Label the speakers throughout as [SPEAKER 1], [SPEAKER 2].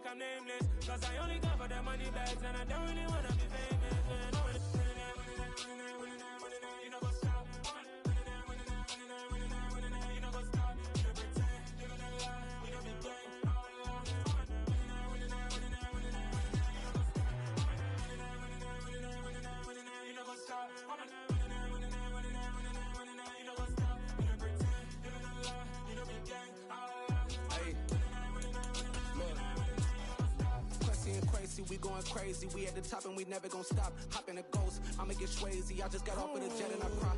[SPEAKER 1] like I'm nameless. Cause I only come for the money bags and I don't really wanna be famous. Man, I wanna you know what's up. You know what's up. You know pretend, you know that lie, you know be gang. You know what's up.
[SPEAKER 2] We going crazy, we at the top and we never gon' stop. Hop in a ghost, I'ma get swayzy. I just got off with a jet and I cry.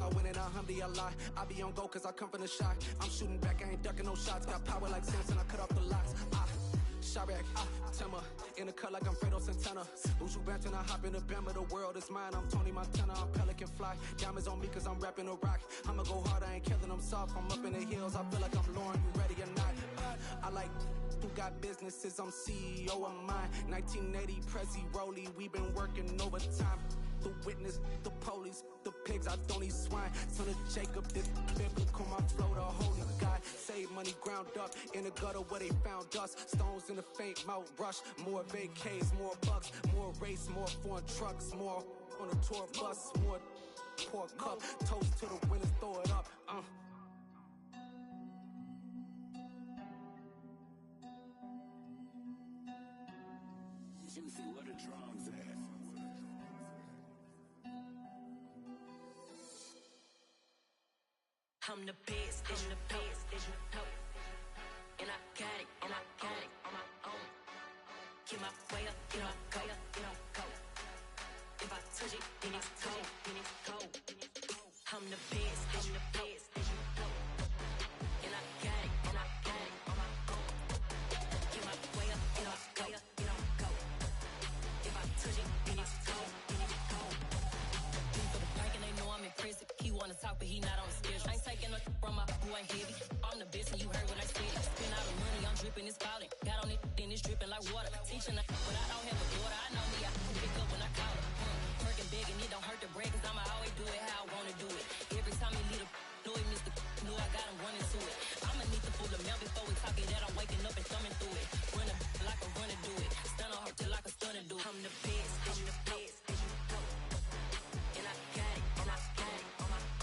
[SPEAKER 2] I win in a Humvee, I lie. I be on go cause I come from the shot. I'm shooting back, I ain't ducking no shots. Got power like Samson, I cut off the locks. Chirac, Timmer, in the cut like I'm Fredo Santana. Uju Banton, I hop in the Bama, the world is mine. I'm Tony Montana, I'm Pelican Fly. Diamonds on me cause I'm rapping a rock. I'ma go hard, I ain't killing them soft. I'm up in the hills, I feel like I'm Lauren, you ready or not? I like who got businesses, I'm CEO of mine. 1980 Prezi Rolly, we been working overtime. The witness, the police, the pigs, I don't eat swine. Son of Jacob, this biblical, my flow, the holy God. Save money ground up in the gutter where they found us. Stones in the faint mouth rush. More vacays, more bucks, more race, more foreign trucks, more on a tour bus, more pour cup. Toast to the winners, throw it up.
[SPEAKER 3] Juicy, what the drums at?
[SPEAKER 4] I'm the best, I'm the best, you know. And I got it, on my own. Get my way up, you know, go. If I touch it, then it's cold. I'm the best, you know. And I got it, on my own. Get my way up, you know, go. If I touch it, then it's cold. For the bank and they know I'm in prison. He wanna talk, but he not on the schedule. I ain't taking nothing from my boy heavy. I'm the best and you heard what I said. Spend all the money, I'm dripping, it's falling. Got on it, then it's dripping like water. Teaching her, but I don't have a daughter. I know me, I can pick up when I call her. Working big and it don't hurt to break, cause I'ma always do it how I wanna do it. Every time he lead a know it, Mr. Know I got him running to it. I'ma need to pull the mail before we talk it that I'm waking up and thumbing through it. Run a like a runner do it. Stun on her till like a stunner do it. I'm the best, you know. And I got it, on my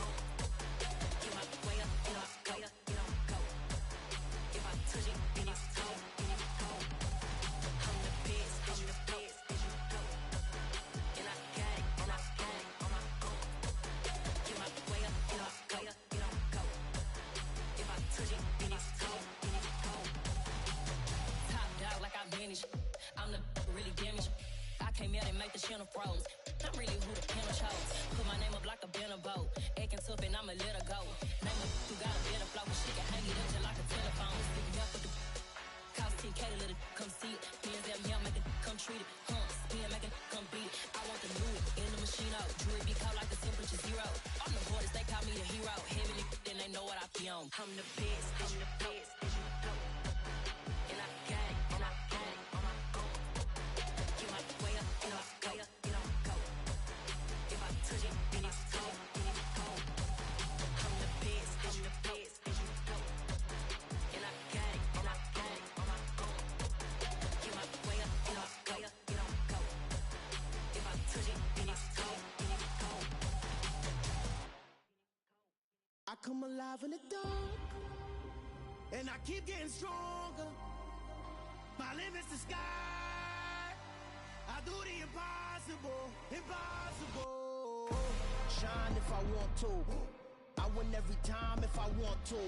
[SPEAKER 4] own. Get my way up, you know, go. If I touch it, then it's cold. I'm the best, you know. And I got it, on my own. Get my way up, you know, go. If I touch it, then it's cold. Top dog like I manage. I'm the really damaged. I came out and make the channel froze. I'm really who the panel chose. Put my name up like a banner boat. Acting tough and I'ma let her go. Name her who got a better flow. She can hang it up just like a telephone. Speaking up for the cost 10K to let it come see it. Bands that me, make it come treat it. Spin, make it come beat it. I want the new in the machine out. Jewelry be cold like the temperature zero. I'm the hardest, they call me the hero. Heavily, then they know what I be on. I'm the best, you know. And I got it, on my own. Get my way up, you know, go. If I touch it, then it's cold. I'm the best, you know. And I got it, on my own. Get my way up, you know, go. If I touch it, then it's cold.
[SPEAKER 5] I come alive in the dark, and I keep getting stronger. My limit's the sky. I do the impossible. Shine if I want to. I win every time if I want to.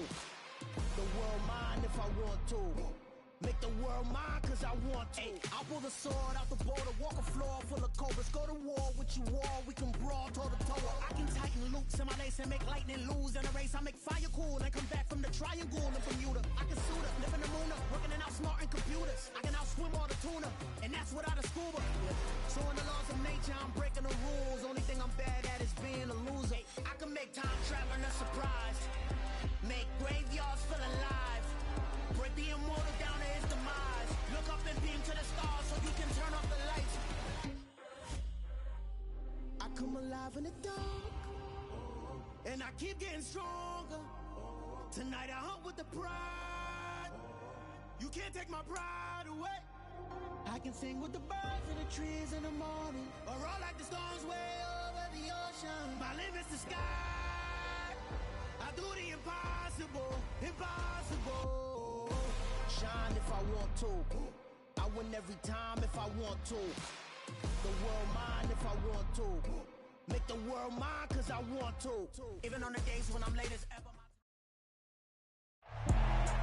[SPEAKER 5] The world mine if I want to. Make the world mine cause I want to. I pull the sword out the border, walk a floor full of cobras. Go to war with you all, we can brawl toe to toe. I can tighten loops in my lace and make lightning lose in a race. I make fire cool and come back from the triangle in Bermuda. I can suit up, live in the moon up, working and outsmarting computers. I can outswim all the tuna, and that's without a scuba. So in the laws of nature, I'm breaking the rules. Only thing I'm bad at is being a loser. I can make time traveling a surprise. Make graveyards feel alive. Break the immortal down to his demise. Look up and beam to the stars so you can turn off the lights. I come alive in the dark, and I keep getting stronger. Tonight I hunt with the pride. You can't take my pride away. can sing with the birds and the trees in the morning, or roll like the storms way over the ocean. My limit's the sky. I do the impossible, impossible. Shine if I want to. I win every time if I want to. The world mine if I want to. Make the world mine cause I want to. Even on the days when I'm late as ever.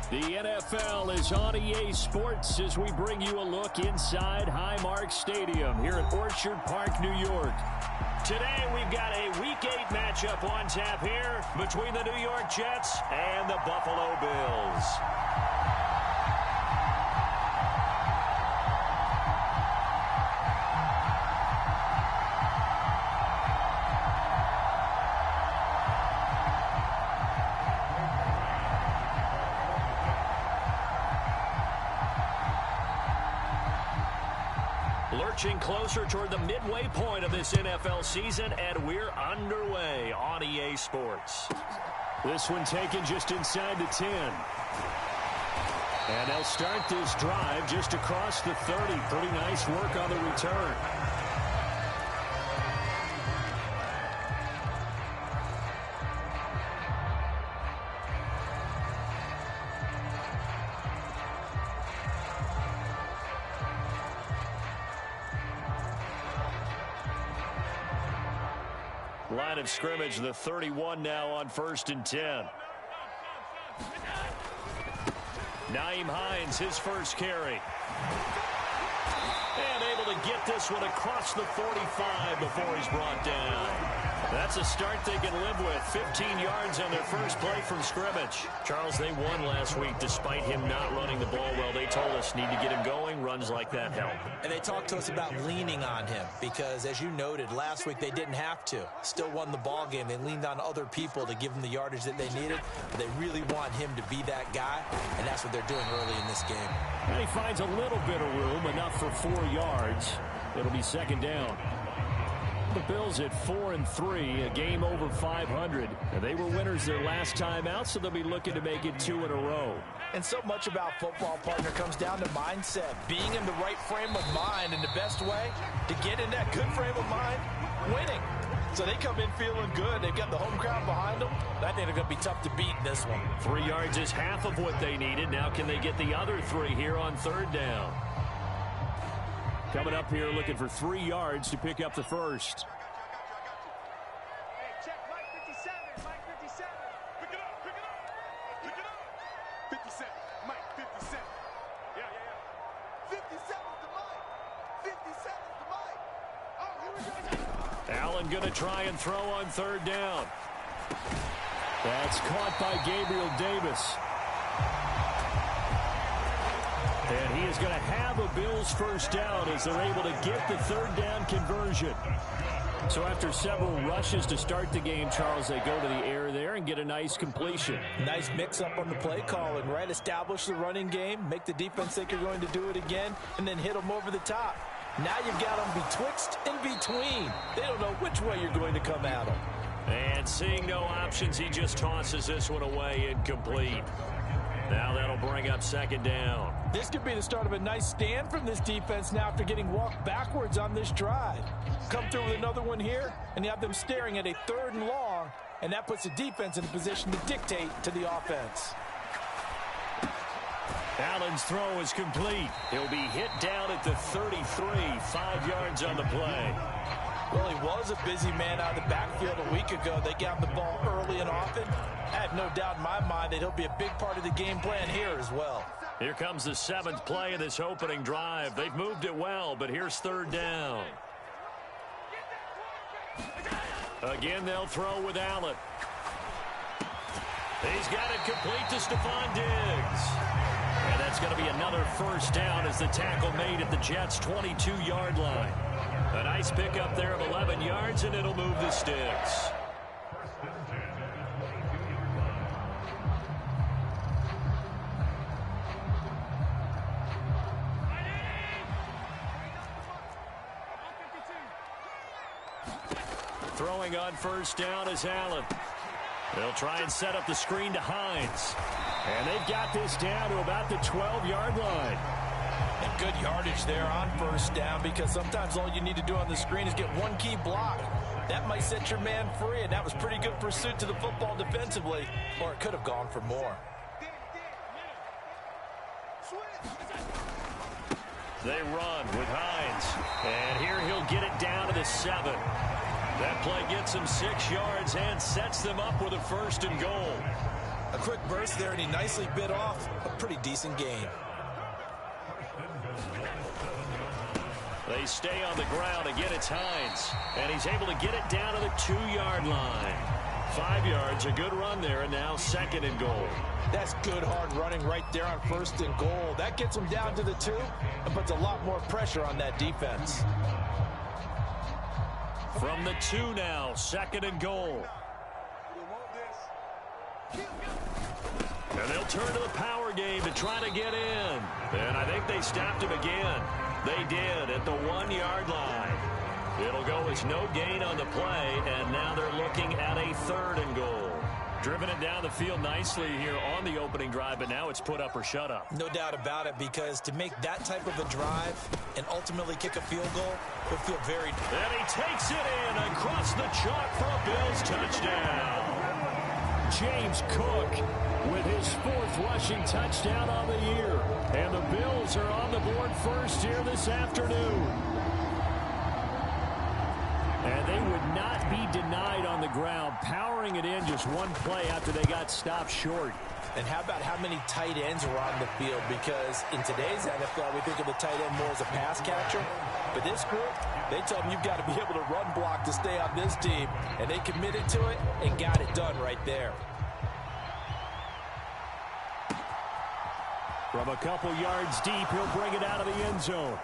[SPEAKER 3] The NFL is on EA Sports as we bring you a look inside Highmark Stadium here at Orchard Park, New York. Today we've got a Week 8 matchup on tap here between the New York Jets and the Buffalo Bills. Lurching closer toward the midway point of this NFL season, and we're underway on EA Sports. This one taken just inside the 10. And they'll start this drive just across the 30. Pretty nice work on the return. Line of scrimmage, the 31 now on 1st and 10. Nyheim Hines, his first carry. And able to get this one across the 45 before he's brought down. That's a start they can live with. 15 yards on their first play from scrimmage. Charles, they won last week despite him not running the ball well. They told us need to get him going. Runs like that help.
[SPEAKER 6] And they talked to us about leaning on him because, as you noted, last week they didn't have to. Still won the ball game. They leaned on other people to give them the yardage that they needed. But they really want him to be that guy, and that's what they're doing early in this game.
[SPEAKER 3] And he finds a little bit of room, enough for 4 yards. It'll be second down. The Bills at 4-3, a game over 500. And they were winners their last time out, so they'll be looking to make it 2 in a row.
[SPEAKER 6] And so much about football, partner, comes down to mindset. Being in the right frame of mind, and the best way to get in that good frame of mind, winning. So they come in feeling good. They've got the home crowd behind them. I think they're going to be tough to beat in this one.
[SPEAKER 3] 3 yards is half of what they needed. Now can they get the other 3 here on 3rd down? Coming up here looking for 3 yards to pick up the first.
[SPEAKER 7] Hey, check Mike 57. Mike 57. Pick it up. Pick it up. Pick it up. 57. Mike 57. Yeah. 57's the Mike. 57's the Mike. Oh, here we go.
[SPEAKER 3] Allen going to try and throw on 3rd down. That's caught by Gabriel Davis. And he is going to have a Bills first down as they're able to get the 3rd down conversion. So after several rushes to start the game, Charles, they go to the air there and get a nice completion.
[SPEAKER 6] Nice mix-up on the play calling, right? Establish the running game, make the defense think you're going to do it again, and then hit them over the top. Now you've got them betwixt and between. They don't know which way you're going to come at them.
[SPEAKER 3] And seeing no options, he just tosses this one away incomplete. Now that'll bring up 2nd down.
[SPEAKER 6] This could be the start of a nice stand from this defense now after getting walked backwards on this drive. Come through with another one here, and you have them staring at a 3rd and long, and that puts the defense in a position to dictate to the offense.
[SPEAKER 3] Allen's throw is complete. He'll be hit down at the 33, 5 yards on the play.
[SPEAKER 6] Well, he was a busy man out of the backfield a week ago. They got the ball early and often. I have no doubt in my mind that he'll be a big part of the game plan here as well.
[SPEAKER 3] Here comes the 7th play of this opening drive. They've moved it well, but here's 3rd down. Again, they'll throw with Allen. He's got it complete to Stephon Diggs. And that's going to be another first down as the tackle made at the Jets' 22-yard line. A nice pickup there of 11 yards, and it'll move the sticks. Throwing on first down is Allen. They'll try and set up the screen to Hines. And they've got this down to about the 12-yard line.
[SPEAKER 6] And good good yardage there on first down because sometimes all you need to do on the screen is get one key block. That might set your man free, and that was pretty good pursuit to the football defensively, or it could have gone for more.
[SPEAKER 3] They run with Hines, and here he'll get it down to the 7. That play gets him 6 yards and sets them up with a 1st and goal.
[SPEAKER 6] A quick burst there, and he nicely bit off a pretty decent gain.
[SPEAKER 3] They stay on the ground. Again, it's Hines, and he's able to get it down to the 2-yard line. 5 yards, a good run there, and now 2nd and goal.
[SPEAKER 6] That's good hard running right there on 1st and goal. That gets him down to the 2 and puts a lot more pressure on that defense.
[SPEAKER 3] From the 2 now, 2nd and goal. And they'll turn to the power game to try to get in. And I think they stopped him again. They did at the 1-yard line. It'll go as no gain on the play, and now they're looking at a 3rd and goal. Driven it down the field nicely here on the opening drive, but now it's put up or shut up.
[SPEAKER 6] No doubt about it, because to make that type of a drive and ultimately kick a field goal would feel very...
[SPEAKER 3] And he takes it in across the chalk for a Bills touchdown. James Cook with his 4th rushing touchdown on the year. And the Bills are on the board first here this afternoon. And they would not be denied on the ground, powering it in just one play after they got stopped short.
[SPEAKER 6] And how about how many tight ends were on the field? Because in today's NFL, we think of the tight end more as a pass catcher. But this group, they tell them you've got to be able to run block to stay on this team. And they committed to it and got it done right there.
[SPEAKER 3] From a couple yards deep, he'll bring it out of the end zone.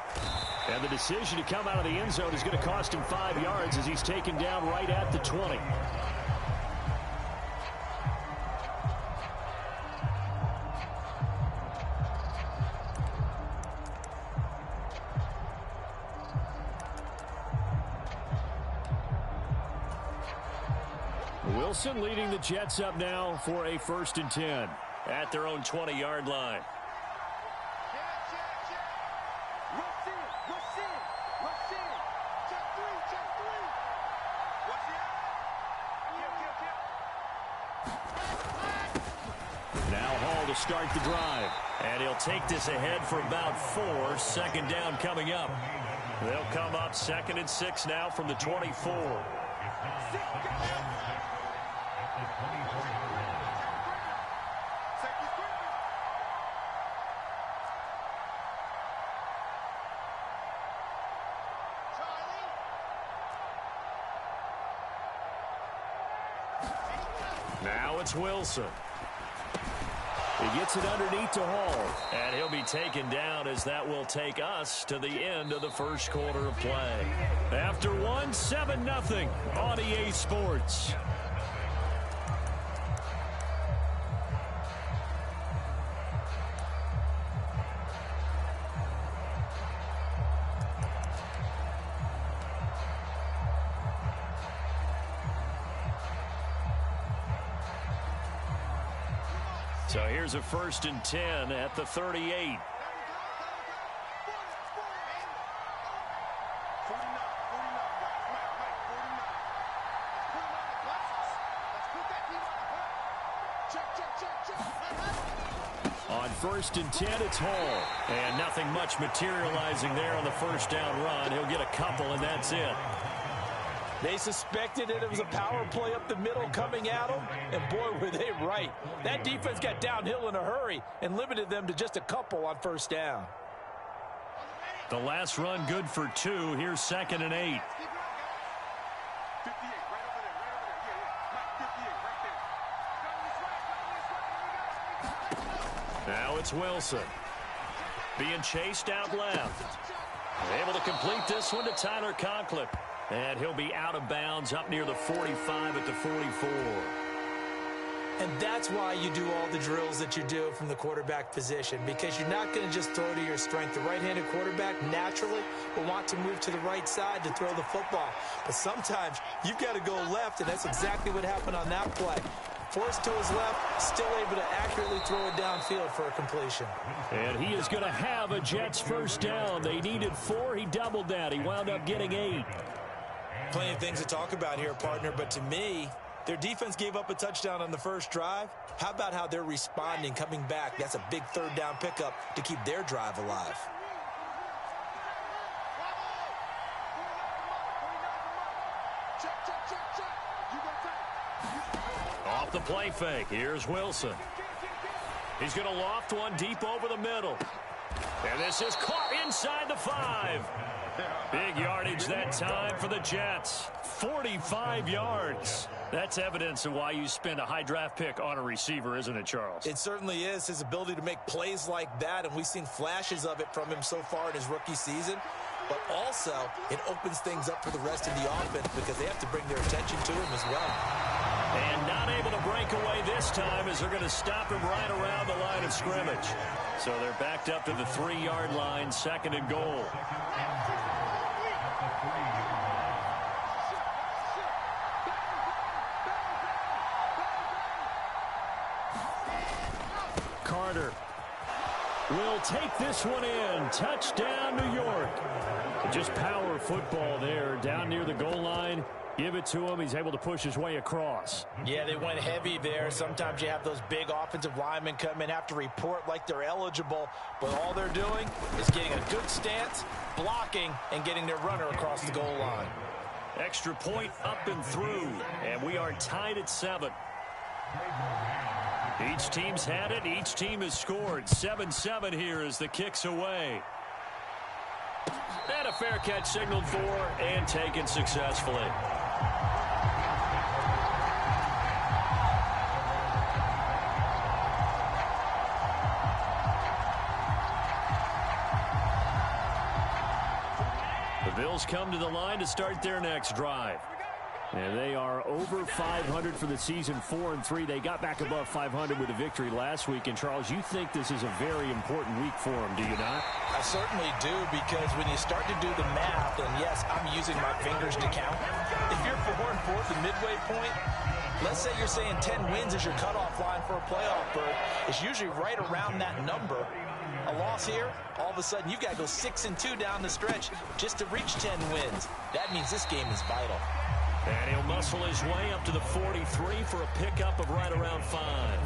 [SPEAKER 3] And the decision to come out of the end zone is going to cost him 5 yards as he's taken down right at the 20. Wilson leading the Jets up now for a 1st and 10 at their own 20-yard line. Start the drive, and he'll take this ahead for about 4. 2nd down coming up. They'll come up 2nd and 6 now from the 24. Now it's Wilson. He gets it underneath to Hall, and he'll be taken down as that will take us to the end of the 1st quarter of play. After 1, 7-0 on EA Sports. So here's a 1st and 10 at the 38. On 1st and 10, it's Hall. And nothing much materializing there on the 1st down run. He'll get a couple, and that's it.
[SPEAKER 6] They suspected it was a power play up the middle coming at them, and boy, were they right. That defense got downhill in a hurry and limited them to just a couple on 1st down.
[SPEAKER 3] The last run good for 2. Here's 2nd and 8. Now it's Wilson. Being chased out left. Able to complete this one to Tyler Conklin. And he'll be out of bounds up near the 45 at the 44.
[SPEAKER 6] And that's why you do all the drills that you do from the quarterback position, because you're not going to just throw to your strength. The right-handed quarterback naturally will want to move to the right side to throw the football. But sometimes you've got to go left, and that's exactly what happened on that play. forced to his left, still able to accurately throw it downfield for a completion.
[SPEAKER 3] And he is going to have a Jets first down. They needed 4. He doubled that. He wound up getting 8.
[SPEAKER 6] Plenty of things to talk about here, partner, but to me, their defense gave up a touchdown on the first drive. How about how they're responding, coming back? That's a big third down pickup to keep their drive alive.
[SPEAKER 3] Off the play fake. Here's Wilson. He's going to loft one deep over the middle. And this is caught inside the 5. Big yardage that time for the Jets. 45 yards. That's evidence of why you spend a high draft pick on a receiver, isn't it, Charles?
[SPEAKER 6] It certainly is. His ability to make plays like that, and we've seen flashes of it from him so far in his rookie season. But also, it opens things up for the rest of the offense because they have to bring their attention to him as well.
[SPEAKER 3] And not able to break away this time as they're going to stop him right around the line of scrimmage. So they're backed up to the 3-yard line, 2nd and goal. Carter will take this one in. Touchdown, New York. Just power football there down near the goal line. Give it to him. He's able to push his way across.
[SPEAKER 6] Yeah, they went heavy there. Sometimes you have those big offensive linemen come in, have to report like they're eligible, but all they're doing is getting a good stance, blocking, and getting their runner across the goal line.
[SPEAKER 3] Extra point up and through, and we are tied at 7. Each team's had it. Each team has scored. 7-7 here as the kick's away. And a fair catch signaled for and taken successfully. The Bills come to the line to start their next drive. And they are over 500 for the season, 4-3. They got back above 500 with a victory last week. And, Charles, you think this is a very important week for them, do you not?
[SPEAKER 6] I certainly do, because when you start to do the math, and yes, I'm using my fingers to count. If you're 4-4 the midway point, let's say you're saying 10 wins is your cutoff line for a playoff berth. It's usually right around that number. A loss here, all of a sudden you've got to go 6-2 down the stretch just to reach 10 wins. That means this game is vital.
[SPEAKER 3] And he'll muscle his way up to the 43 for a pickup of right around 5.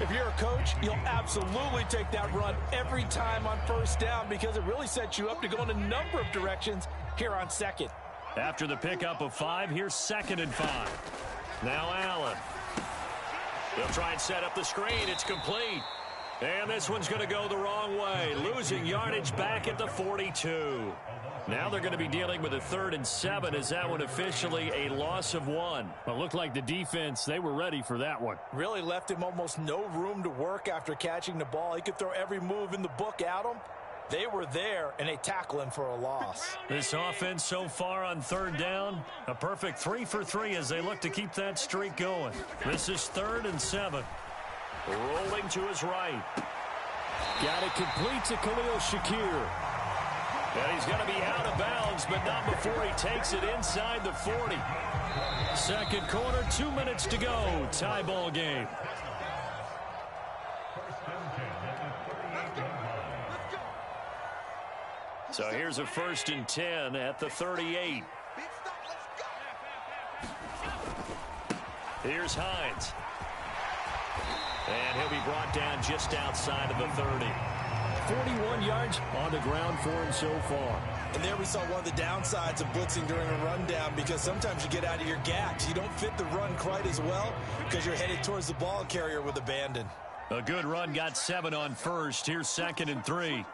[SPEAKER 6] If you're a coach, you'll absolutely take that run every time on first down because it really sets you up to go in a number of directions here on 2nd.
[SPEAKER 3] After the pickup of 5, here's 2nd and 5. Now Allen. They'll try and set up the screen. It's complete. And this one's going to go the wrong way. Losing yardage back at the 42. Now they're going to be dealing with a 3rd and 7 as that one officially a loss of 1. But it looked like the defense, they were ready for that one.
[SPEAKER 6] Really left him almost no room to work after catching the ball. He could throw every move in the book at him. They were there, and they tackle him for a loss.
[SPEAKER 3] This offense so far on 3rd down, a perfect 3 for 3 as they look to keep that streak going. This is 3rd and 7. Rolling to his right. Got it complete to Khalil Shakir. And he's going to be out of bounds, but not before he takes it inside the 40. 2nd quarter, 2 minutes to go. Tie ball game. So here's a 1st and 10 at the 38. Here's Hines. And he'll be brought down just outside of the 30. 41 yards on the ground for him so far.
[SPEAKER 6] And there we saw one of the downsides of blitzing during a rundown because sometimes you get out of your gaps. You don't fit the run quite as well because you're headed towards the ball carrier with abandon.
[SPEAKER 3] A good run got 7 on 1st. Here's 2nd and 3.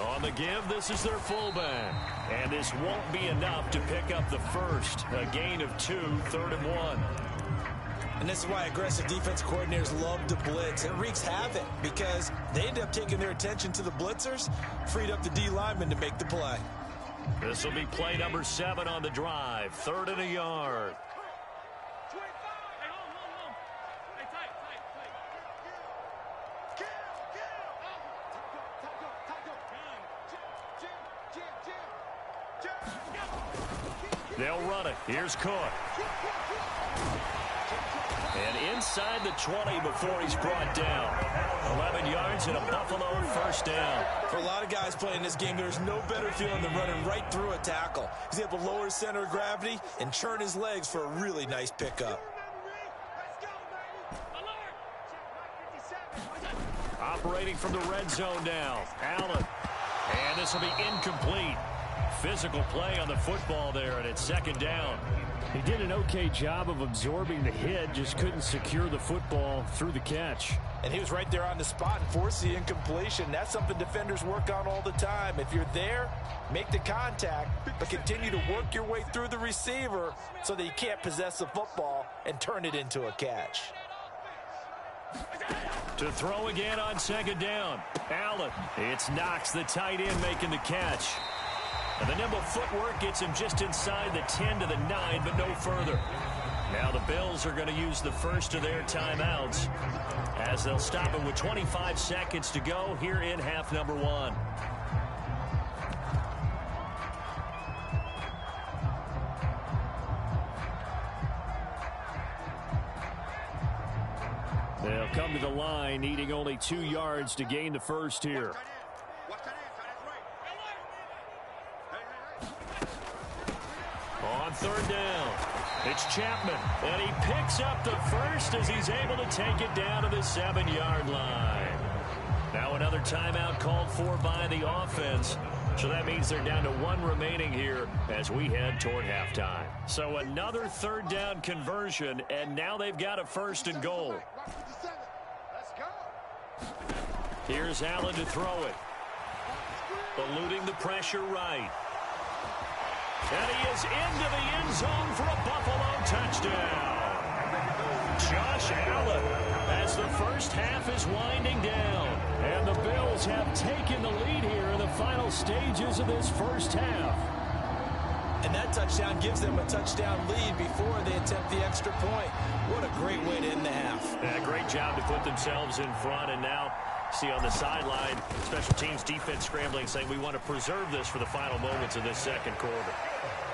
[SPEAKER 3] On the give, this is their fullback. And this won't be enough to pick up the 1st. A gain of 2, 3rd and 1.
[SPEAKER 6] And this is why aggressive defense coordinators love to blitz. It wreaks havoc because they end up taking their attention to the blitzers, freed up the D lineman to make the play.
[SPEAKER 3] This will be play number 7 on the drive. 3rd and a yard. They'll run it. Here's Cook. And inside the 20 before he's brought down. 11 yards and a Buffalo first down.
[SPEAKER 6] For a lot of guys playing this game, there's no better feeling than running right through a tackle. He's able to lower his center of gravity and churn his legs for a really nice pickup.
[SPEAKER 3] Operating from the red zone now. Allen. And this will be incomplete. Physical play on the football there, and it's second down.
[SPEAKER 8] He did an okay job of absorbing the hit, just couldn't secure the football through the catch.
[SPEAKER 6] And he was right there on the spot and forced the incompletion. That's something defenders work on all the time. If you're there, make the contact, but continue to work your way through the receiver so that you can't possess the football and turn it into a catch.
[SPEAKER 3] To throw again on second down. Allen. It's Knox, the tight end, making the catch. And the nimble footwork gets him just inside the 10 to the 9, but no further. Now the Bills are going to use the first of their timeouts as they'll stop it with 25 seconds to go here in half number 1. They'll come to the line, needing only 2 yards to gain the first here. On third down, it's Chapman, and he picks up the first as he's able to take it down to the 7-yard line. Now another timeout called for by the offense. So that means they're down to 1 remaining here as we head toward halftime. So another third down conversion, and now they've got a first and goal. Here's Allen to throw it. Eluding the pressure right. And he is into the end zone for a Buffalo touchdown. Josh Allen as the first half is winding down. And the Bills have taken the lead here in the final stages of this first half.
[SPEAKER 6] And that touchdown gives them a touchdown lead before they attempt the extra point. What a great way to end the half.
[SPEAKER 3] Yeah, great job to put themselves in front. And now, see on the sideline, special teams defense scrambling, saying we want to preserve this for the final moments of this second quarter.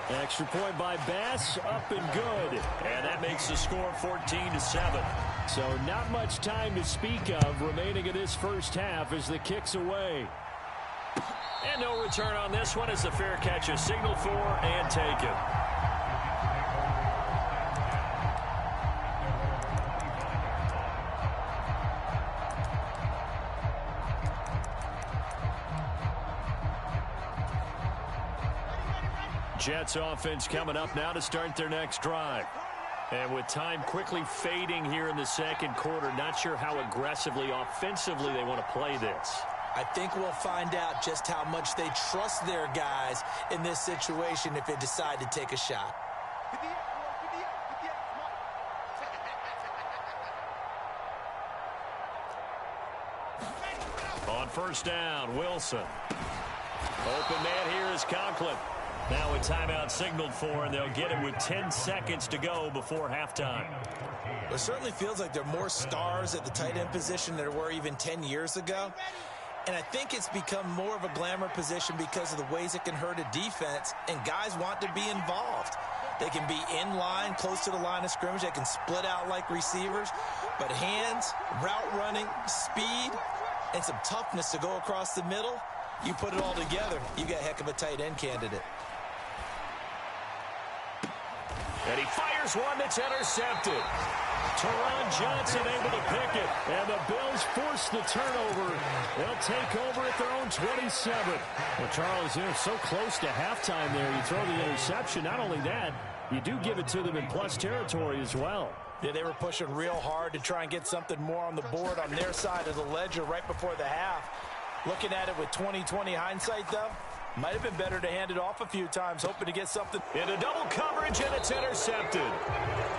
[SPEAKER 8] Extra point by Bass, up and good.
[SPEAKER 3] And that makes the score 14-7.
[SPEAKER 8] So not much time to speak of remaining in this first half as the kick's away.
[SPEAKER 3] And no return on this one as the fair catch is signaled for and taken. Jets offense coming up now to start their next drive. And with time quickly fading here in the second quarter, not sure how aggressively, offensively they want to play this.
[SPEAKER 6] I think we'll find out just how much they trust their guys in this situation if they decide to take a shot.
[SPEAKER 3] On first down, Wilson. Open man here is Conklin. Now a timeout signaled for, and they'll get it with 10 seconds to go before halftime.
[SPEAKER 6] It certainly feels like there are more stars at the tight end position than there were even 10 years ago. And I think it's become more of a glamour position because of the ways it can hurt a defense, and guys want to be involved. They can be in line, close to the line of scrimmage. They can split out like receivers. But hands, route running, speed, and some toughness to go across the middle, you put it all together, you got a heck of a tight end candidate.
[SPEAKER 3] And he fires one that's intercepted. Teron Johnson able to pick it. And the Bills force the turnover. They'll take over at their own 27.
[SPEAKER 8] Well, Charles, you're so close to halftime there. You throw the interception. Not only that, you do give it to them in plus territory as well.
[SPEAKER 6] Yeah, they were pushing real hard to try and get something more on the board on their side of the ledger right before the half. Looking at it with 20/20 hindsight, though, might have been better to hand it off a few times, hoping to get something.
[SPEAKER 3] Into double coverage, and it's intercepted.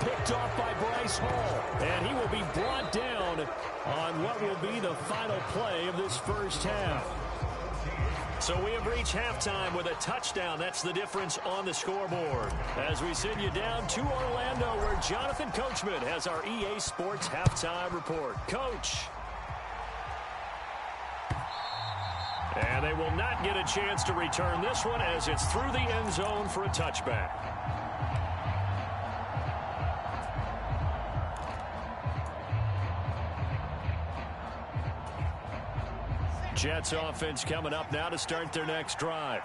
[SPEAKER 8] Picked off by Bryce Hall. And he will be brought down on what will be the final play of this first half.
[SPEAKER 3] So we have reached halftime with a touchdown. That's the difference on the scoreboard. As we send you down to Orlando, where Jonathan Coachman has our EA Sports halftime report. Coach. And they will not get a chance to return this one as it's through the end zone for a touchback. Jets offense coming up now to start their next drive.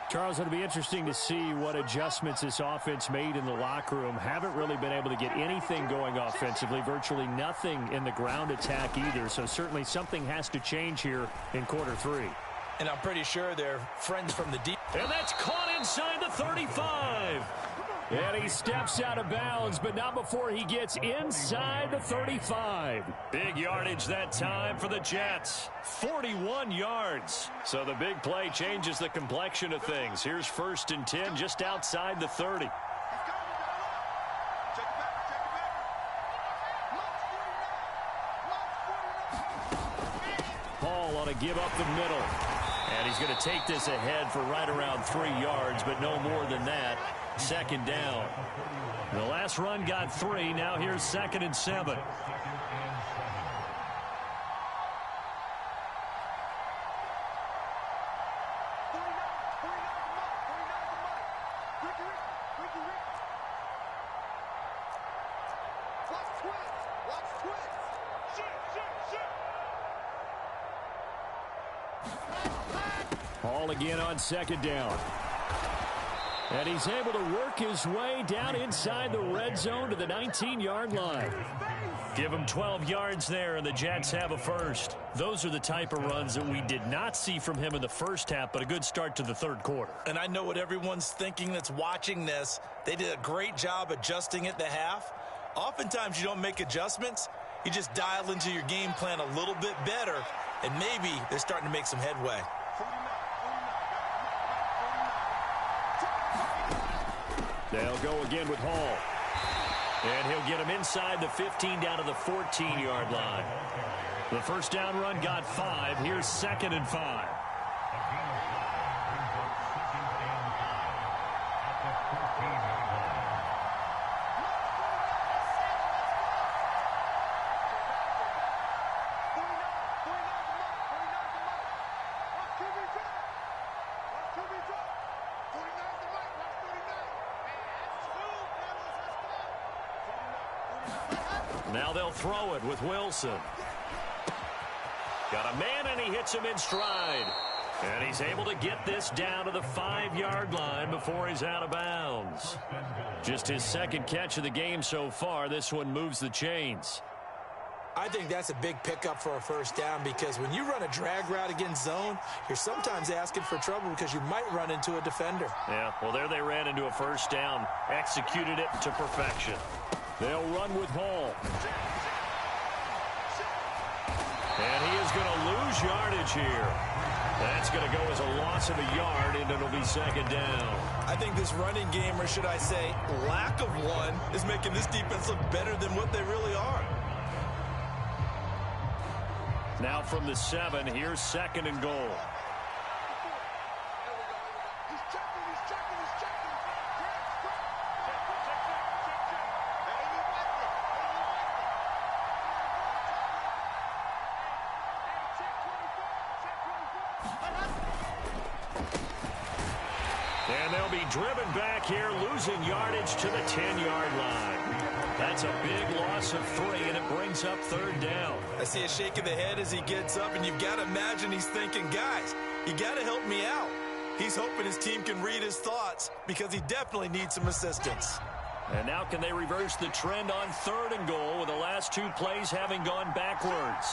[SPEAKER 8] Charles, it'll be interesting to see what adjustments this offense made in the locker room. Haven't really been able to get anything going offensively, virtually nothing in the ground attack either. So certainly something has to change here in quarter 3.
[SPEAKER 6] And I'm pretty sure they're friends from the deep.
[SPEAKER 3] And that's caught inside the 35. And he steps out of bounds, but not before he gets inside the 35. Big yardage that time for the Jets. 41 yards. So the big play changes the complexion of things. Here's 1st and 10 just outside the 30.
[SPEAKER 8] Paul on a give up the middle.
[SPEAKER 3] And he's going to take this ahead for right around 3 yards, but no more than that. 2nd down.
[SPEAKER 8] The last run got 3. Now here's 2nd and 7.
[SPEAKER 3] Paul again on 2nd down. And he's able to work his way down inside the red zone to the 19-yard line. Give him 12 yards there, and the Jets have a first. Those are the type of runs that we did not see from him in the first half, but a good start to the 3rd quarter.
[SPEAKER 6] And I know what everyone's thinking that's watching this. They did a great job adjusting at the half. Oftentimes you don't make adjustments. You just dial into your game plan a little bit better, and maybe they're starting to make some headway.
[SPEAKER 3] They'll go again with Hall. And he'll get him inside the 15 down to the 14-yard line. The first down run got 5. Here's 2nd and 5. Now they'll throw it with Wilson. Got a man, and he hits him in stride. And he's able to get this down to the 5-yard line before he's out of bounds. Just his 2nd catch of the game so far. This one moves the chains.
[SPEAKER 6] I think that's a big pickup for a first down, because when you run a drag route against zone, you're sometimes asking for trouble because you might run into a defender.
[SPEAKER 3] Yeah, well, there they ran into a first down. Executed it to perfection. They'll run with Hall. And he is going to lose yardage here. That's going to go as a loss of a yard, and it'll be 2nd down.
[SPEAKER 6] I think this running game, or should I say lack of one, is making this defense look better than what they really are.
[SPEAKER 3] Now from the 7, here's 2nd and goal. And they'll be driven back here, losing yardage to the 10-yard line. That's a big loss of 3, and it brings up 3rd down.
[SPEAKER 6] I see a shake of the head as he gets up, and you've got to imagine he's thinking, guys, you got to help me out. He's hoping his team can read his thoughts, because he definitely needs some assistance.
[SPEAKER 3] And now can they reverse the trend on 3rd and goal with the last 2 plays having gone backwards?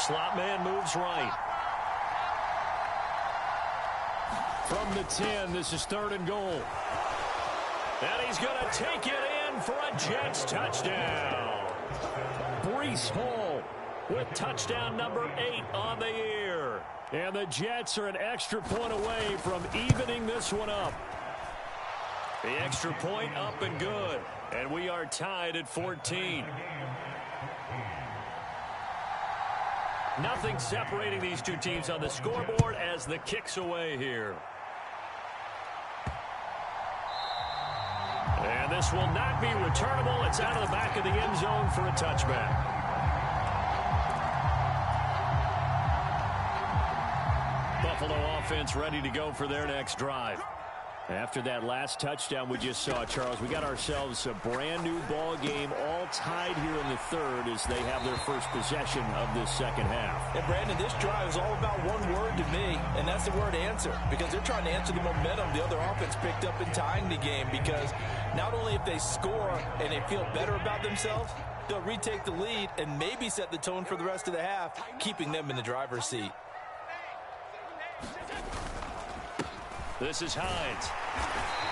[SPEAKER 3] Slot man moves right. From the 10, this is 3rd and goal. And he's going to take it in for a Jets touchdown. Breece Hall with touchdown number 8 on the year. And the Jets are an extra point away from evening this one up. The extra point up and good. And we are tied at 14. Nothing separating these two teams on the scoreboard as the kick's away here. And this will not be returnable. It's out of the back of the end zone for a touchback. Buffalo offense ready to go for their next drive. After that last touchdown we just saw, Charles, we got ourselves a brand new ball game, all tied here in the third as they have their first possession of this second half.
[SPEAKER 6] And Brandon, this drive is all about one word to me, and that's the word answer, because they're trying to answer the momentum the other offense picked up in tying the game, because not only if they score and they feel better about themselves, they'll retake the lead and maybe set the tone for the rest of the half, keeping them in the driver's seat.
[SPEAKER 3] This is Hines.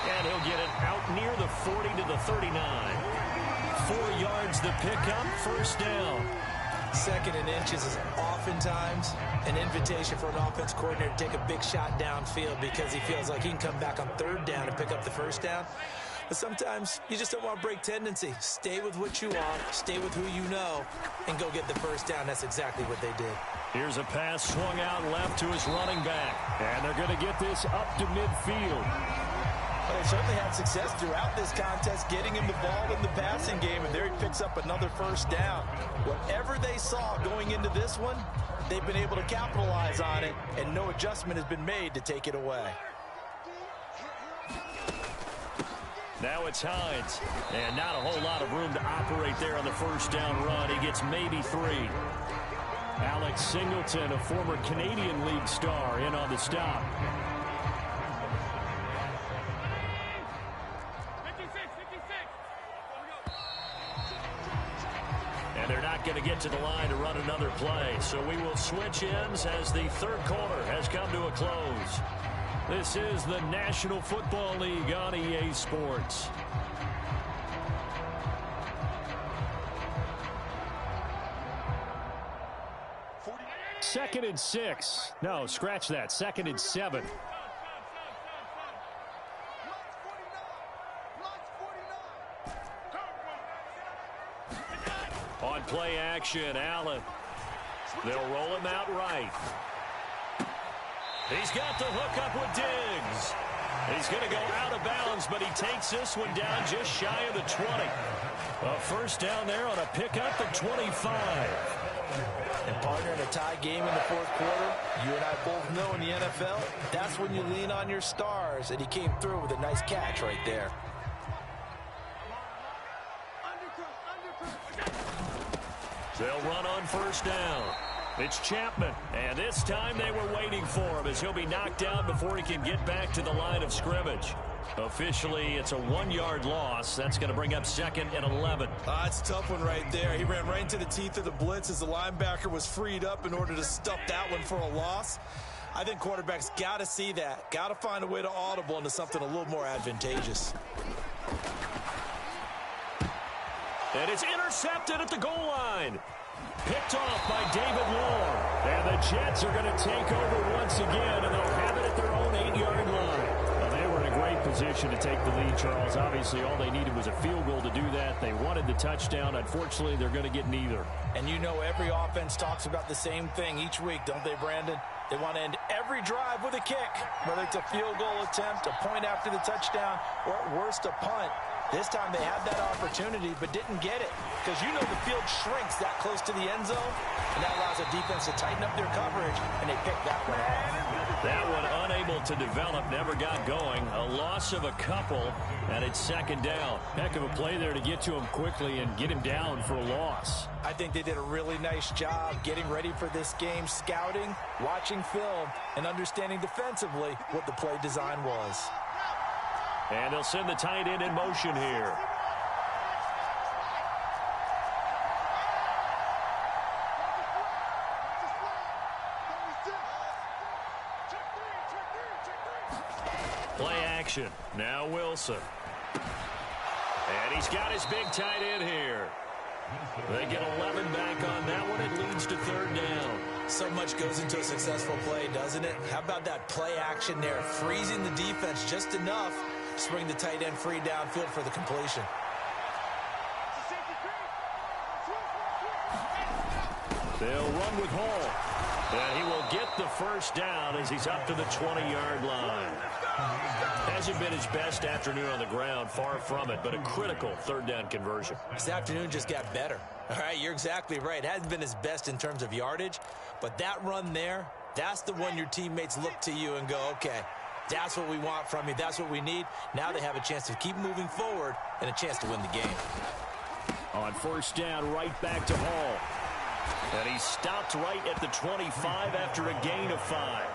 [SPEAKER 3] And he'll get it out near the 40 to the 39. 4 yards the pickup, first down.
[SPEAKER 6] Second and inches is oftentimes an invitation for an offense coordinator to take a big shot downfield because he feels like he can come back on third down and pick up the first down. But sometimes you just don't want to break tendency. Stay with what you want, stay with who you know, and go get the first down. That's exactly what they did.
[SPEAKER 3] Here's a pass swung out left to his running back. And they're going to get this up to midfield.
[SPEAKER 6] Well, they certainly had success throughout this contest, getting him the ball in the passing game, and there he picks up another first down. Whatever they saw going into this one, they've been able to capitalize on it, and no adjustment has been made to take it away.
[SPEAKER 3] Now it's Hines, and not a whole lot of room to operate there on the first down run. He gets maybe 3. Alex Singleton, a former Canadian League star, in on the stop.
[SPEAKER 1] 56.
[SPEAKER 3] And they're not going to get to the line to run another play. So we will switch ends as the third quarter has come to a close. This is the National Football League on EA Sports. Second and 6. No, scratch that. Second and 7. On play action, Allen. They'll roll him out right. He's got the hook up with Diggs. He's going to go out of bounds, but he takes this one down just shy of the 20. A first down there on a pickup at 25.
[SPEAKER 6] And partner, in a tie game in the fourth quarter, you and I both know in the NFL, that's when you lean on your stars, and he came through with a nice catch right there.
[SPEAKER 3] They'll run on first down. It's Chapman, and this time they were waiting for him as he'll be knocked down before he can get back to the line of scrimmage. Officially, it's a 1-yard loss. That's going to bring up second and 11.
[SPEAKER 6] That's a tough one right there. He ran right into the teeth of the blitz as the linebacker was freed up in order to stuff that one for a loss. I think quarterbacks got to see that. Got to find a way to audible into something a little more advantageous.
[SPEAKER 3] And it's intercepted at the goal line. Picked off by David Long. And the Jets are going to take over once again, and they'll have it at their own 8-yard line. Well, they were in a great position to take the lead, Charles. Obviously, all they needed was a field goal to do that. They wanted the touchdown. Unfortunately, they're going to get neither.
[SPEAKER 6] And you know every offense talks about the same thing each week, don't they, Brandon? They want to end every drive with a kick, whether it's a field goal attempt, a point after the touchdown, or at worst a punt. This time they had that opportunity but didn't get it because you know the field shrinks that close to the end zone, and that allows the defense to tighten up their coverage, and they picked that one off.
[SPEAKER 3] That one unable to develop, never got going. A loss of a couple, and it's second down. Heck of a play there to get to him quickly and get him down for a loss.
[SPEAKER 6] I think they did a really nice job getting ready for this game, scouting, watching film, and understanding defensively what the play design was.
[SPEAKER 3] And they'll send the tight end in motion here. Play action. Now Wilson. And he's got his big tight end here. They get 11 back on that one. It leads to third down.
[SPEAKER 6] So much goes into a successful play, doesn't it? How about that play action there? Freezing the defense just enough to bring the tight end free downfield for the completion.
[SPEAKER 3] They'll run with Hall. And he will get the first down as he's up to the 20-yard line. Hasn't been his best afternoon on the ground, far from it, but a critical third down conversion.
[SPEAKER 6] This afternoon just got better. All right, you're exactly right. Hasn't been his best in terms of yardage, but that run there, That's the one your teammates look to you and go, okay, that's what we want from you. That's what we need. Now they have a chance to keep moving forward and a chance to win the game.
[SPEAKER 3] On first down, right back to Hall. And he stopped right at the 25 after a gain of 5.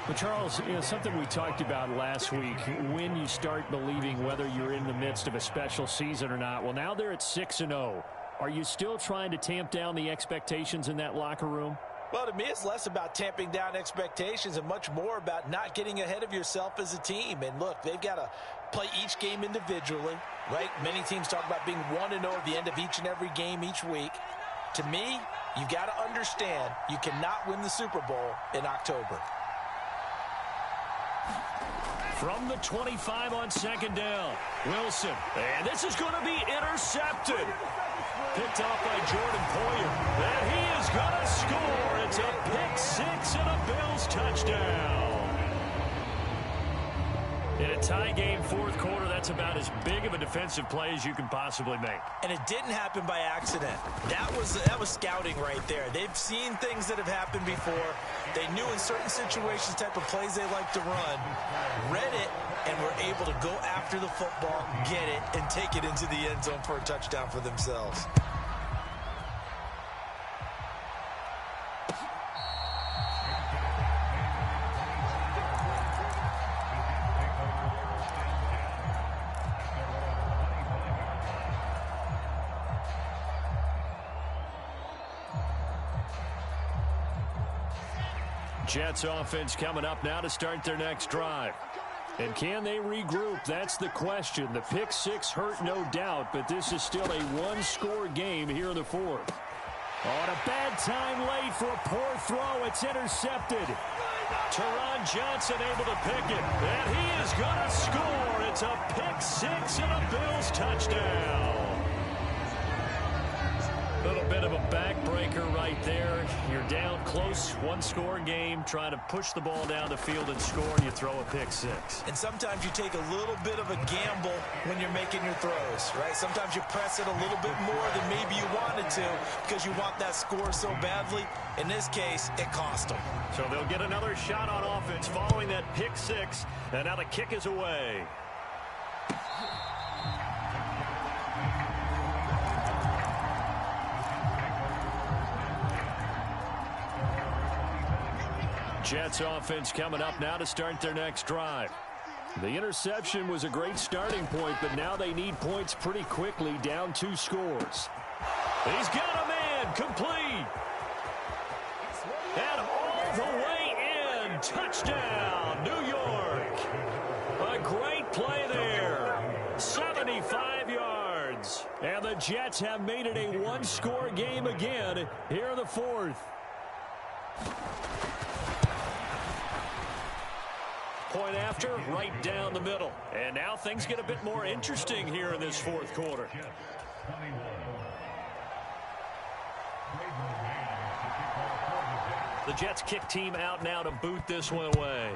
[SPEAKER 8] But Charles, something we talked about last week, when you start believing whether you're in the midst of a special season or not. Well, now they're at 6-0. Are you still trying to tamp down the expectations in that locker room?
[SPEAKER 6] Well, to me, it's less about tamping down expectations and much more about not getting ahead of yourself as a team. And look, they've got to play each game individually, right? Many teams talk about being 1-0 at the end of each and every game each week. To me, you've got to understand you cannot win the Super Bowl in October.
[SPEAKER 3] From the 25 on second down, Wilson. And this is going to be intercepted. Picked off by Jordan Poyer. And he is going to score. It's a pick six and a Bills touchdown. In a tie game, fourth quarter, that's about as big of a defensive play as you can possibly make.
[SPEAKER 6] And it didn't happen by accident. That was scouting right there. They've seen things that have happened before. They knew in certain situations type of plays they like to run, read it, and were able to go after the football, get it, and take it into the end zone for a touchdown for themselves.
[SPEAKER 3] Jets offense coming up now to start their next drive. And can they regroup? That's the question. The pick six hurt, no doubt, but this is still a one-score game here in the fourth. On a bad time late for a poor throw. It's intercepted. Teron Johnson able to pick it. And he is going to score. It's a pick six and a Bills touchdown. A little bit of a backbreaker right there. You're down close, one-score game, trying to push the ball down the field and score, and you throw a pick six.
[SPEAKER 6] And sometimes you take a little bit of a gamble when you're making your throws, right? Sometimes you press it a little bit more than maybe you wanted to because you want that score so badly. In this case, it cost them.
[SPEAKER 3] So they'll get another shot on offense following that pick six, and now the kick is away. Jets offense coming up now to start their next drive. The interception was a great starting point, but now they need points pretty quickly, down 2 scores. He's got a man, complete. And all the way in, touchdown, New York. A great play there, 75 yards. And the Jets have made it a one-score game again here in the fourth. Point after, right down the middle. And now things get a bit more interesting here in this fourth quarter. The Jets kick team out now to boot this one away.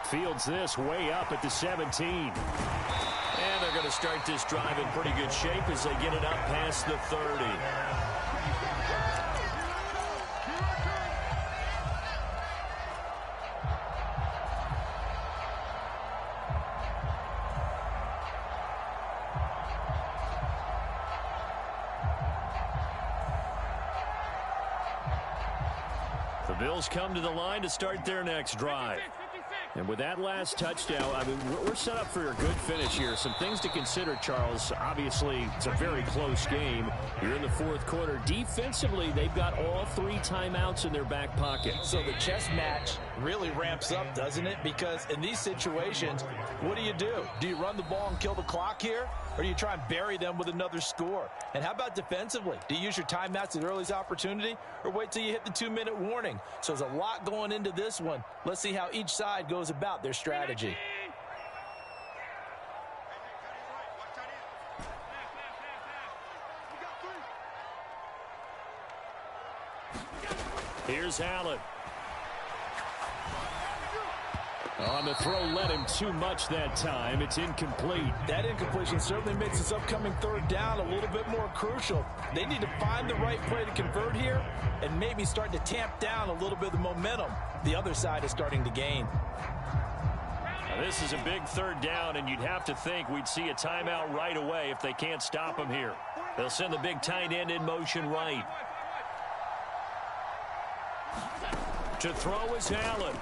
[SPEAKER 3] Fields this way up at the 17. And they're going to start this drive in pretty good shape as they get it up past the 30. Bills come to the line to start their next drive. And with that last touchdown, I mean, we're set up for a good finish here. Some things to consider, Charles. Obviously, it's a very close game. You're in the fourth quarter. Defensively, they've got all 3 timeouts in their back pocket.
[SPEAKER 6] So the chess match really ramps up, doesn't it? Because in these situations, what do? Do you run the ball and kill the clock here? Or do you try and bury them with another score? And how about defensively? Do you use your timeouts at earliest opportunity? Or wait till you hit the 2-minute warning? So there's a lot going into this one. Let's see how each side goes about their strategy.
[SPEAKER 3] Here's Allen.
[SPEAKER 8] On the throw, led him too much that time. It's incomplete.
[SPEAKER 6] That incompletion certainly makes this upcoming third down a little bit more crucial. They need to find the right play to convert here and maybe start to tamp down a little bit of the momentum the other side is starting to gain.
[SPEAKER 8] Now, this is a big third down, and you'd have to think we'd see a timeout right away if they can't stop him here. They'll send the big tight end in motion right. To throw is Allen.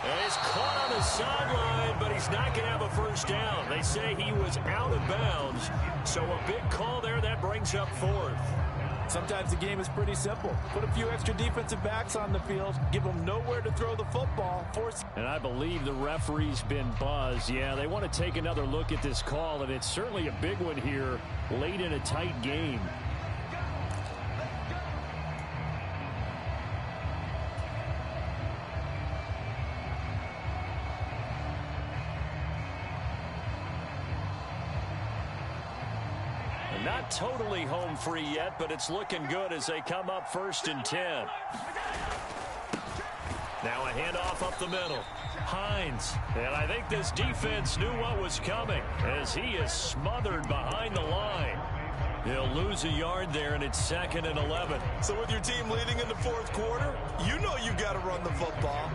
[SPEAKER 8] And he's caught on the sideline, but he's not going to have a first down. They say he was out of bounds, so a big call there that brings up fourth.
[SPEAKER 6] Sometimes the game is pretty simple. Put a few extra defensive backs on the field, give them nowhere to throw the football.
[SPEAKER 8] And I believe the referee's been buzzed. Yeah, they want to take another look at this call, and it's certainly a big one here late in a tight game. Not totally home free yet, but it's looking good as they come up 1st and 10. Now a handoff up the middle. Hines. And I think this defense knew what was coming as he is smothered behind the line. He'll lose a yard there, and it's 2nd and 11.
[SPEAKER 6] So with your team leading in the fourth quarter, you know you've got to run the football.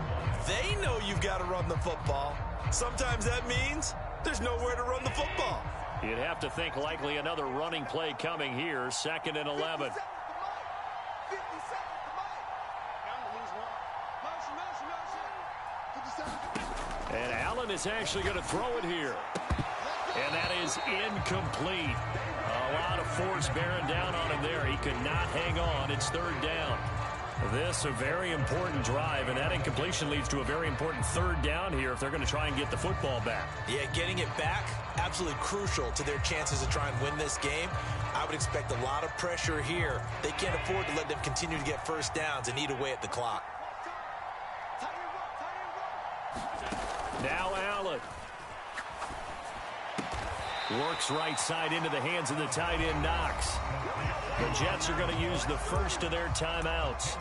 [SPEAKER 6] They know you've got to run the football. Sometimes that means there's nowhere to run the football.
[SPEAKER 8] You'd have to think likely another running play coming here, 2nd and 11. And Allen is actually going to throw it here. And that is incomplete. A lot of force bearing down on him there. He could not hang on. It's 3rd down. This a very important drive, and that incompletion leads to a very important 3rd down here if they're going to try and get the football back.
[SPEAKER 6] Yeah, getting it back, absolutely crucial to their chances to try and win this game. I would expect a lot of pressure here. They can't afford to let them continue to get first downs and eat away at the clock.
[SPEAKER 8] Now Allen. Works right side into the hands of the tight end Knox. The Jets are going to use the first of their timeouts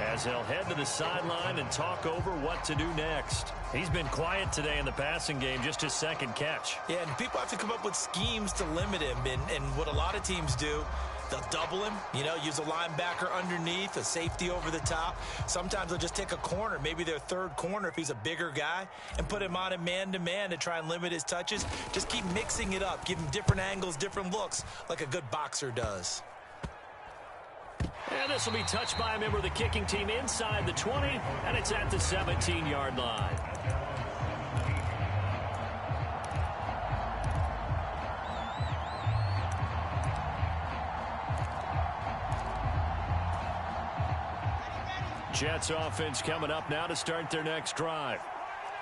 [SPEAKER 8] as they'll head to the sideline and talk over what to do next. He's been quiet today in the passing game, just his 2nd catch.
[SPEAKER 6] Yeah, and people have to come up with schemes to limit him, and what a lot of teams do, they'll double him, use a linebacker underneath, a safety over the top. Sometimes they'll just take a corner, maybe their 3rd corner if he's a bigger guy, and put him on a man-to-man to try and limit his touches. Just keep mixing it up, give him different angles, different looks, like a good boxer does.
[SPEAKER 8] And this will be touched by a member of the kicking team inside the 20, and it's at the 17-yard line. Jets offense coming up now to start their next drive.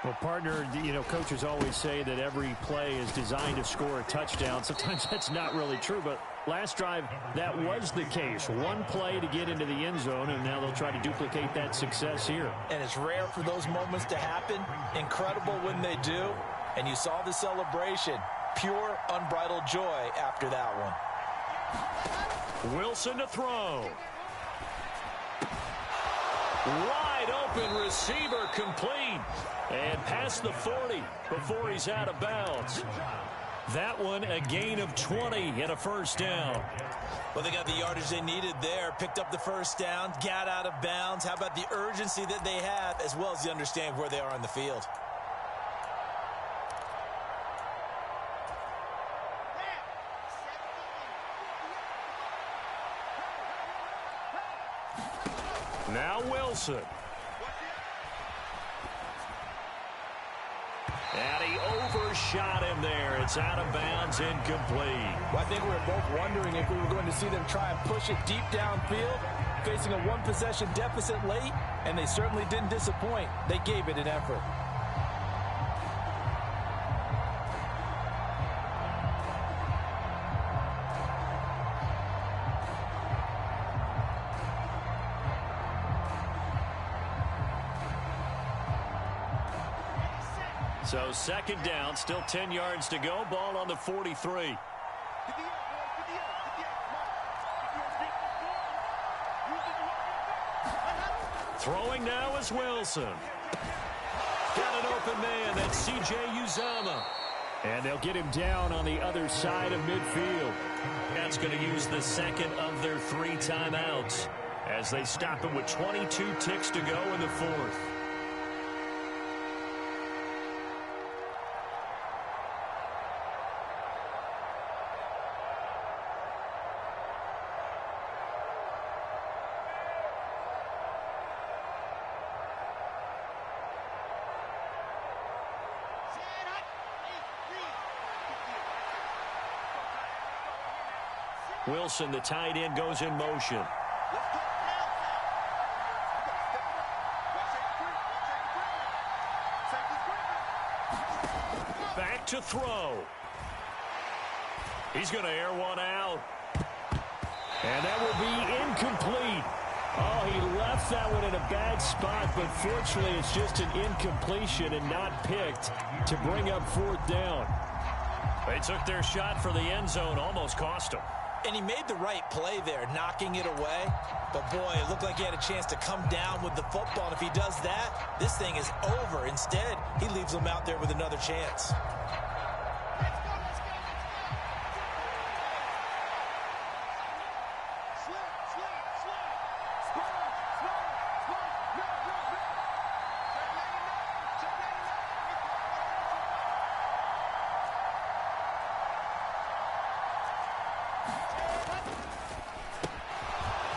[SPEAKER 8] Well, partner, coaches always say that every play is designed to score a touchdown. Sometimes that's not really true, but last drive, that was the case. One play to get into the end zone, and now they'll try to duplicate that success here.
[SPEAKER 6] And it's rare for those moments to happen. Incredible when they do. And you saw the celebration. Pure, unbridled joy after that one.
[SPEAKER 8] Wilson to throw. Wide open receiver complete. And past the 40 before he's out of bounds. That one a gain of 20 and a first down.
[SPEAKER 6] Well, they got the yardage they needed there. Picked up the first down, got out of bounds. How about the urgency that they have as well as the understanding where they are on the field?
[SPEAKER 8] Now Wilson. And he overshot him there. It's out of bounds, incomplete.
[SPEAKER 6] Well, I think we were both wondering if we were going to see them try and push it deep downfield, facing a one-possession deficit late, and they certainly didn't disappoint. They gave it an effort.
[SPEAKER 8] So 2nd down, still 10 yards to go. Ball on the 43.
[SPEAKER 3] Throwing now is Wilson. Got an open man. That's C.J. Uzomah. And they'll get him down on the other side of midfield. That's going to use the second of their 3 timeouts as they stop him with 22 ticks to go in the fourth. Wilson, the tight end, goes in motion. Back to throw. He's going to air one out. And that will be incomplete. Oh, he left that one in a bad spot, but fortunately it's just an incompletion and not picked to bring up 4th down. They took their shot for the end zone, almost cost him.
[SPEAKER 6] And he made the right play there, knocking it away. But, boy, it looked like he had a chance to come down with the football. And if he does that, this thing is over. Instead, he leaves him out there with another chance.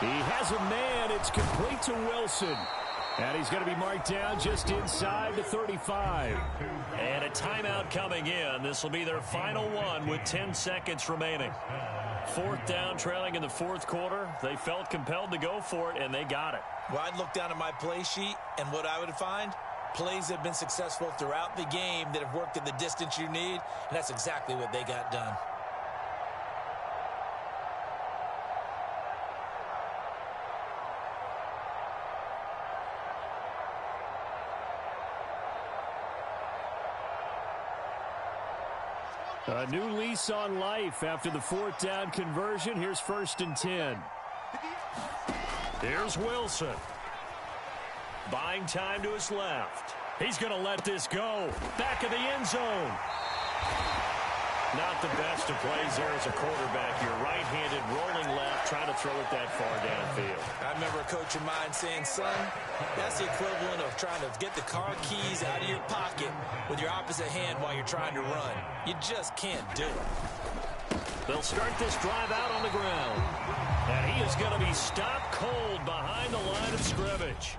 [SPEAKER 3] He has a man. It's complete to Wilson. And he's going to be marked down just inside the 35. And a timeout coming in. This will be their final one with 10 seconds remaining. 4th down, trailing in the 4th quarter. They felt compelled to go for it, and they got it.
[SPEAKER 6] Well, I'd look down at my play sheet, and what I would find, plays have been successful throughout the game that have worked in the distance you need, and that's exactly what they got done.
[SPEAKER 3] A new lease on life after the 4th down conversion. Here's 1st and 10. Here's Wilson. Buying time to his left. He's going to let this go. Back of the end zone. Not the best of plays there as a quarterback. You're right-handed, rolling left, trying to throw it that far downfield.
[SPEAKER 6] I remember a coach of mine saying, son, that's the equivalent of trying to get the car keys out of your pocket with your opposite hand while you're trying to run. You just can't do it.
[SPEAKER 3] They'll start this drive out on the ground. And he is going to be stopped cold behind the line of scrimmage.